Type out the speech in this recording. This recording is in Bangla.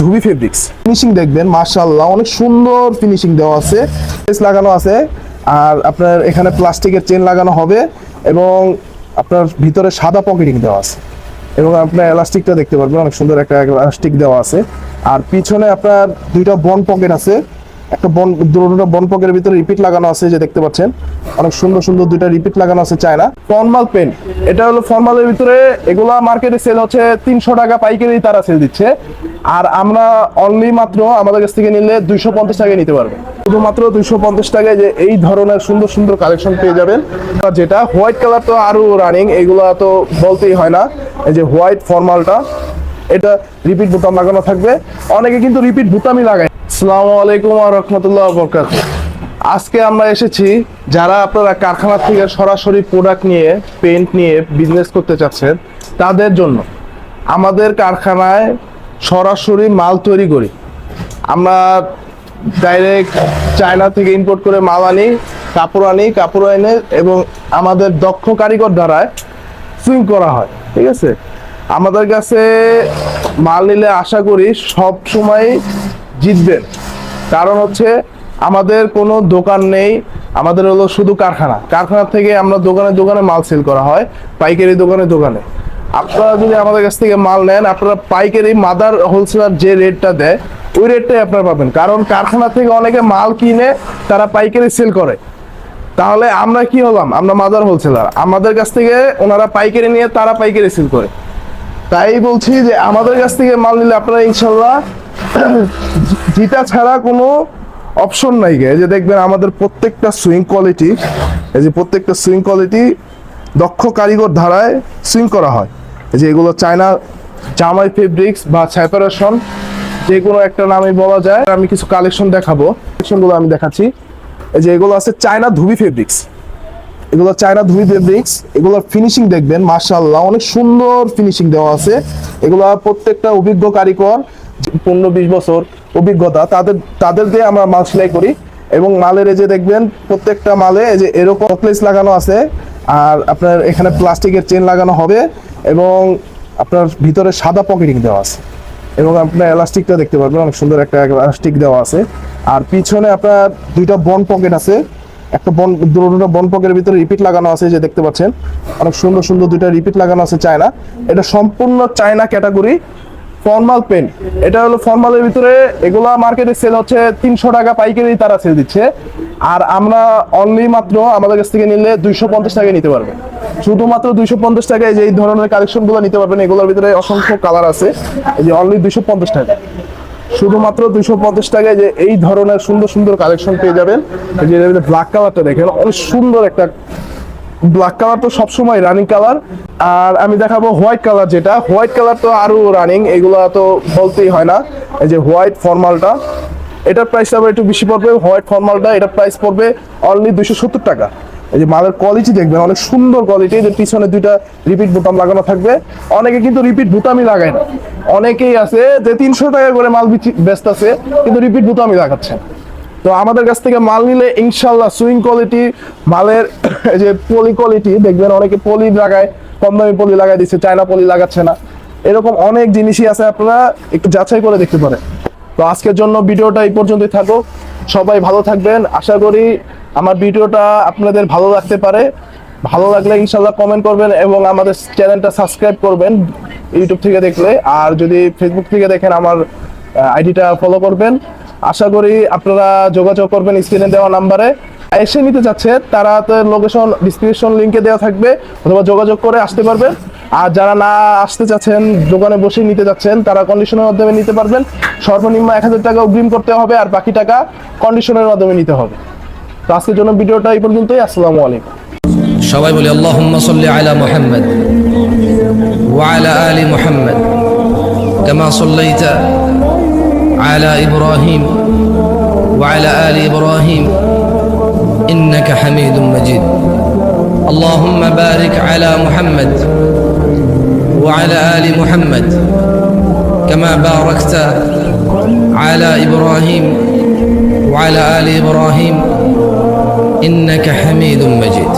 ধুবি ফেব্রিক্স ফিনিশিং দেখবেন মাশাআল্লাহ অনেক সুন্দর ফিনিশিং দেওয়া আছে, লেস লাগানো আছে আর আপনার এখানে প্লাস্টিকের চেন লাগানো হবে এবং আপনার ভিতরে সাদা পকেটিং দেওয়া আছে এবং আপনার এলাস্টিকটা দেখতে পারবেন অনেক সুন্দর একটা এলাস্টিক দেওয়া আছে। আর পিছনে আপনার দুইটা বন পকেট আছে, একটা দুটো বন পকেটের ভিতরে রিপিট লাগানো আছে যে দেখতে পাচ্ছেন, অনেক সুন্দর সুন্দর দুইটা রিপিট লাগানো আছে চায়না। ফর্মাল পেন, এটা হলো ফর্মালের ভিতরে, এগুলা মার্কেটে সেল হচ্ছে 300 টাকা পাইকারি তারা সেল দিচ্ছে, আর আমরা অনলি মাত্র আমাদের কাছ থেকে নিলে 250 টাকায় নিতে পারবেন, শুধুমাত্র 250 টাকায় যে এই ধরনের সুন্দর সুন্দর কালেকশন পেয়ে যাবেন। যেটা হোয়াইট কালার তো আরো রানিং, এগুলা তো বলতেই হয় না, এই যে হোয়াইট ফর্মালটা, এটা রিপিট বোতাম লাগানো থাকবে, অনেকে কিন্তু রিপিট বোতামই লাগায়। আসসালামু আলাইকুম ওয়া রাহমাতুল্লাহি ওয়া বারাকাতুহু। আজকে আমরা এসেছি যারা আপনারা কারখানা থেকে সরাসরি প্রোডাক্ট নিয়ে পেইন্ট নিয়ে বিজনেস করতে চাচ্ছেন তাদের জন্য। আমাদের কারখানায় সরাসরি মাল তৈরি করি আমরা, ডাইরেক্ট চায়না থেকে ইম্পোর্ট করে মাল আনি, কাপড় এনে এবং আমাদের দক্ষ কারিগর দ্বারা সুইং করা হয়। ঠিক আছে, আমাদের কাছে মাল নিলে আশা করি সব সময় জিতবেন, কারণ হচ্ছে আমাদের কোনো দোকান নেই, আমাদের হলো শুধু কারখানা থেকে আমরা দোকানে দোকানে মাল সেল করা হয়, পাইকারি দোকানে। আপনারা যদি আমাদের কাছ থেকে মাল নেন, আপনারা পাইকারি মাদার হোলসেলার যে রেটটা দেয় ওই রেটটাই আপনারা পাবেন, কারণ কারখানা থেকে অনেকে মাল কিনে তারা পাইকারি সেল করে, তাহলে আমরা কি হলাম, আমরা মাদার হোলসেলার, আমাদের কাছ থেকে ওনারা পাইকারি নিয়ে তারা পাইকারি সেল করে। তাই বলছি যে আমাদের কাছ থেকে মাল নিলে আপনারা ইনশাল্লাহ জিতা ছাড়া কোনো অপশন নাই। এই যে দেখবেন আমাদের প্রত্যেকটা সুইং কোয়ালিটি, এই যে প্রত্যেকটা সুইং কোয়ালিটি দক্ষ কারিগর ধারায় সুইং করা হয়। এই যে এগুলো চায়না জামাই ফেব্রিক্স বা সেপারেশন, যে কোনো একটা নামে বলা যায়। আমি কিছু কালেকশন দেখাবো, কালেকশনগুলো আমি দেখাচ্ছি। এই যে এগুলো আছে চায়না ধুবি ফেব্রিক্স, এগুলো চায়না ধুবি ফেব্রিক্স, এগুলোর ফিনিশিং দেখবেন মাশাআল্লাহ অনেক সুন্দর ফিনিশিং দেওয়া আছে। এগুলো প্রত্যেকটা অভিজ্ঞ কারিগর, 15-20 বছর অভিজ্ঞতা, তাদের দিয়ে আমরা মাল সেলাই করি। এবং মালের এই যে দেখবেন প্রত্যেকটা মালে এই যে এরকম নেকলেস লাগানো আছে, আর আপনার এখানে প্লাস্টিকের চেন লাগানো হবে এবং আপনার ভিতরে সাদা পকেটিং দেওয়া আছে এবং আপনার এলাস্টিকটা দেখতে পারবেন অনেক সুন্দর একটা এলাস্টিক দেওয়া আছে। আর পিছনে আপনার দুইটা বন পকেট আছে, একটা দুটো বন পকেটের ভিতরে রিপিট লাগানো আছে যে দেখতে পাচ্ছেন, অনেক সুন্দর সুন্দর দুইটা রিপিট লাগানো আছে চায়না। এটা সম্পূর্ণ চায়না ক্যাটাগরি ফর্মাল পেন, এটা হলো ফর্মালের ভিতরে, এগুলা মার্কেটে সেল হচ্ছে 300 টাকা পাইকারি তারা সেল দিচ্ছে, আর আমরা অনলি মাত্র আমাদের কাছ থেকে নিলে 250 টাকায় নিতে পারবেন, শুধুমাত্র 250 টাকায় যে এই ধরনের কালেকশন গুলো নিতে পারবেন। এগুলোর ভিতরে অসংখ্য কালার আছে, এই যে অনলি 250 টাকা, শুধুমাত্র 250 টাকায় যে এই ধরনের সুন্দর সুন্দর কালেকশন পেয়ে যাবেন। এই যে ব্ল্যাক কালারটা দেখেন, অনেক সুন্দর একটা ব্ল্যাক কালার, তো সবসময় রানিং কালার। আর আমি দেখাবো হোয়াইট কালার, যেটা হোয়াইট কালার তো আরো রানিং, এগুলা তো বলতেই হয় না। এই যে হোয়াইট ফর্মালটা, এটার প্রাইসটা আবার একটু বেশি পড়বে, হোয়াইট ফর্মালটা এটার প্রাইস পড়বে অনলি 270 টাকা। এই যে মালের কোয়ালিটি দেখবেন অনেক সুন্দর কোয়ালিটি, যে পিছনে দুইটা রিপিট বোতাম লাগানো থাকবে, অনেকে কিন্তু রিপিট বোতামই লাগায় না, অনেকেই আছে যে 300 টাকা করে মাল ব্যস্ত আছে কিন্তু রিপিট বোতামই লাগাচ্ছে। তো আমাদের কাছ থেকে মাল নিলে ইনশাল্লাহ সুইং কোয়ালিটি মালের যে পলি কোয়ালিটি দেখবেন, অনেকে পলি লাগায়, কম দামি পলি লাগাই দিচ্ছে, চায়না পলি লাগাচ্ছে না, এরকম অনেক জিনিসই আছে, আপনারা একটু যাচাই করে দেখতে পারেন। তো আজকের জন্য ভিডিওটা এই পর্যন্তই থাকুক, সবাই ভালো থাকবেন। আশা করি আমার ভিডিওটা আপনাদের ভালো লাগতে পারে, ভালো লাগলে ইনশাল্লাহ কমেন্ট করবেন এবং আমাদের চ্যানেলটা সাবস্ক্রাইব করবেন ইউটিউব থেকে দেখলে, আর যদি ফেসবুক থেকে দেখেন আমার আইডিটা ফলো করবেন। আশা করি আপনারা যোগাযোগ করবেন স্ক্রিনে দেওয়া নাম্বারে, এসে নিতে চাচ্ছে তারা তো লোকেশন ডিসক্রিপশন লিঙ্কে দেওয়া থাকবে, অথবা যোগাযোগ করে আসতে পারবেন। আর যারা না আসতে চাচ্ছেন, দোকানে বসে নিতে যাচ্ছেন, তারা কন্ডিশনের মাধ্যমে নিতে পারবেন। সর্বনিম্ন 1000 টাকা অগ্রিম করতে হবে, আর বাকি টাকা কন্ডিশনের মাধ্যমে নিতে হবে। তো আজকের জন্য ভিডিওটা এই পর্যন্তই। আসসালামু আলাইকুম। সবাই বলি আল্লাহুম্মা সাল্লি আলা মুহাম্মাদ ওয়া আলা আলি মুহাম্মাদ কামা সাল্লাইতা আলা ইব্রাহিম ওয়া আলা আলি ইব্রাহিম ইন্নাকা হামিদুম মাজিদ। আল্লাহুম্মা বারিক আলা মুহাম্মাদ ওয়া আলা আলি মুহাম্মাদ কামা বারাকতা আলা ইব্রাহিম ওয়া আলা আলি ইব্রাহিম ইন্নাকা হামিদুম মাজিদ।